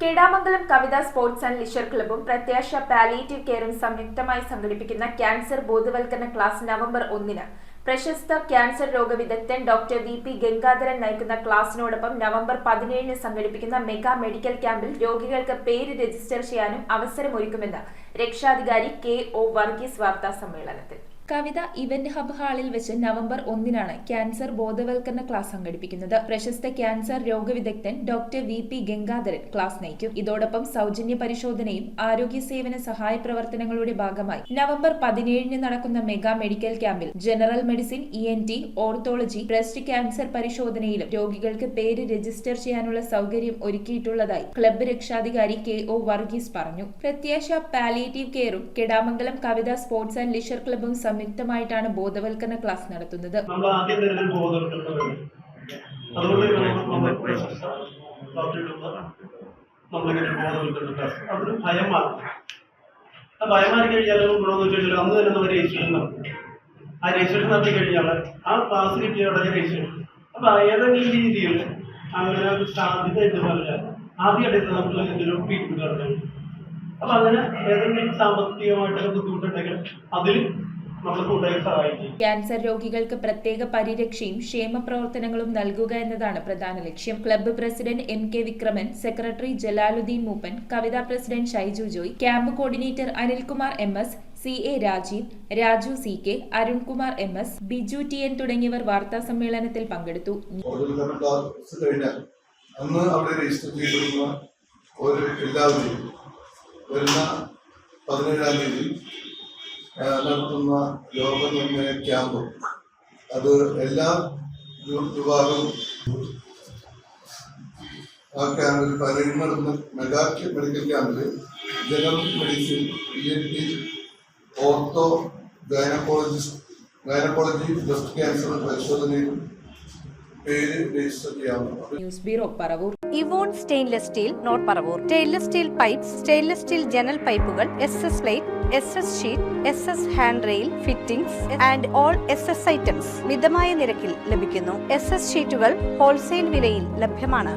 Kedamangalam Kavitha sports and leisure ക്ലബ്ബും പ്രത്യാശ palliative കെയറും സംയുക്തമായി സംഘടിപ്പിക്കുന്ന ക്യാൻസർ ബോധവൽക്കരണ ക്ലാസ് നവംബർ 1-ന് പ്രശസ്ത ക്യാൻസർ രോഗവിദഗ്ധൻ ഡോക്ടർ വി.പി. ഗംഗാധരൻ നയിക്കുന്ന ക്ലാസിനോടൊപ്പം നവംബർ 17-ന് സംഘടിപ്പിക്കുന്ന മെഗാ മെഡിക്കൽ ക്യാമ്പിൽ രോഗികൾക്ക് പേര് രജിസ്റ്റർ ചെയ്യാനും അവസരമൊരുക്കുമെന്ന് രക്ഷാധികാരി കെ.ഒ. വർഗീസ് വാർത്താസമ്മേളനത്തിൽ. കവിത ഇവന്റ് ഹബ് ഹാളിൽ വെച്ച് നവംബർ 1-നാണ് ക്യാൻസർ ബോധവൽക്കരണ ക്ലാസ് സംഘടിപ്പിക്കുന്നത്. പ്രശസ്ത ക്യാൻസർ രോഗവിദഗ്ധൻ ഡോക്ടർ വി.പി. ഗംഗാധരൻ ക്ലാസ് നയിക്കും. ഇതോടൊപ്പം സൗജന്യ പരിശോധനയും ആരോഗ്യ സേവന സഹായ പ്രവർത്തനങ്ങളുടെ ഭാഗമായി നവംബർ 17-ന് നടക്കുന്ന മെഗാ മെഡിക്കൽ ക്യാമ്പിൽ ജനറൽ മെഡിസിൻ, ENT, ഓർത്തോളജി, ബ്രസ്റ്റ് ക്യാൻസർ പരിശോധനയിലും രോഗികൾക്ക് പേര് രജിസ്റ്റർ ചെയ്യാനുള്ള സൗകര്യം ഒരുക്കിയിട്ടുള്ളതായി ക്ലബ്ബ് രക്ഷാധികാരി കെ.ഒ. വർഗീസ് പറഞ്ഞു. പ്രത്യാശ പാലിയേറ്റീവ് കെയറും Kedamangalam Kavitha sports and leisure ക്ലബ്ബും സംയുക്തമായിട്ടാണ് ബോധവൽക്കരണ ക്ലാസ് നടത്തുന്നത്. ആ രജിസ്ട്രേഷൻ നടത്തി കഴിഞ്ഞാൽ ആ ക്ലാസ് കിട്ടിയ ഉടനെ രജിസ്ട്രേഷൻ. അപ്പൊ ഏതെങ്കിലും രീതിയിൽ അങ്ങനെ ഒരു സാധ്യത എന്ന് പറഞ്ഞാൽ ആദ്യമായിട്ട് നമ്മൾ എന്തൊരു ട്രീറ്റ്മെന്റ് നടത്തുന്നത്. അപ്പൊ അങ്ങനെ ഏതെങ്കിലും സാമ്പത്തികമായിട്ടൊക്കെ ബുദ്ധിമുട്ടുണ്ടെങ്കിൽ അതിൽ ക്യാൻസർ രോഗികൾക്ക് പ്രത്യേക പരിരക്ഷയും ക്ഷേമ പ്രവർത്തനങ്ങളും നൽകുക എന്നതാണ് പ്രധാന ലക്ഷ്യം. Club president M.K. Vikraman, secretary Jalaluddin Mooppan, Kavitha president Shaiju Joy, camp coordinator Anilkumar M.S, C.A. Rajeev, Raju C.K, Arunkumar M.S, Biju T.N തുടങ്ങിയവർ വാർത്താ സമ്മേളനത്തിൽ പങ്കെടുത്തു. നടത്തുന്ന രോഗനിർണയ ക്യാമ്പ് അത് എല്ലാ വിഭാഗവും ആ ക്യാമ്പിൽ പലരും നടത്തുന്ന മെഗാ മെഡിക്കൽ ക്യാമ്പിൽ general medicine, ENT, ortho, gynaecology, breast cancer പരിശോധനയും പേര് രജിസ്റ്റർ ചെയ്യാവുന്നതാണ്. News bureau, Paravur. Evon stainless steel, note Paravur. Stainless steel pipes, stainless steel ജനൽ പൈപ്പുകൾ, SS plate, SS sheet, SS hand rail, fittings and all SS items മിതമായ നിരക്കിൽ ലഭിക്കുന്നു. SS ഷീറ്റുകൾ wholesale വിലയിൽ ലഭ്യമാണ്.